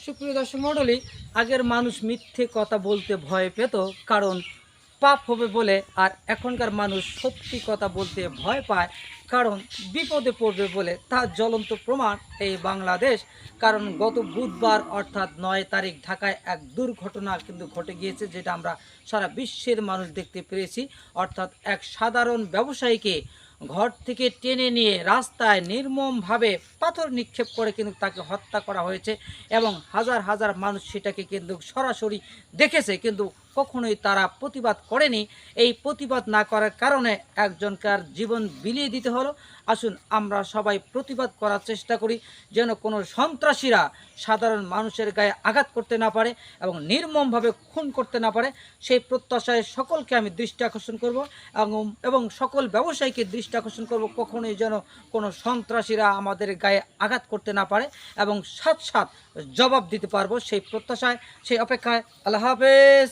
সুপ্রিয় দর্শক মণ্ডলী, আগের মানুষ মিথ্যে কথা বলতে ভয় পেত, কারণ পাপ হবে বলে। আর এখনকার মানুষ সত্যি কথা বলতে ভয় পায়, কারণ বিপদে পড়বে বলে। তার জ্বলন্ত প্রমাণ এই বাংলাদেশ। কারণ গত বুধবার অর্থাৎ 9 তারিখ ঢাকায় এক দুর্ঘটনা কিন্তু ঘটে গিয়েছে, যেটা আমরা সারা বিশ্বের মানুষ দেখতে পেরেছি। অর্থাৎ এক সাধারণ ব্যবসায়ীকে ঘর থেকে টেনে নিয়ে রাস্তায় নির্মমভাবে পাথর নিক্ষেপ করে কিন্তু তাকে হত্যা করা হয়েছে, এবং হাজার হাজার মানুষ সেটাকে কিন্তু সরাসরি দেখেছে, কিন্তু কখনোই তারা প্রতিবাদ করেনি। এই প্রতিবাদ না করার কারণে একজনকার জীবন বিলিয়ে দিতে হলো। আসুন আমরা সবাই প্রতিবাদ করার চেষ্টা করি, যেন কোনো সন্ত্রাসীরা সাধারণ মানুষের গায়ে আঘাত করতে না পারে এবং নির্মমভাবে খুন করতে না পারে। সেই প্রত্যাশায় সকলকে আমি দৃষ্টি আকর্ষণ করব, এবং সকল ব্যবসায়ীকে দৃষ্টি আকর্ষণ করব, কখনোই যেন কোনো সন্ত্রাসীরা আমাদের গায়ে আঘাত করতে না পারে, এবং সাথ সাথ জবাব দিতে পারবো সেই প্রত্যাশায়, সেই অপেক্ষায়। আল্লাহ হাফেজ।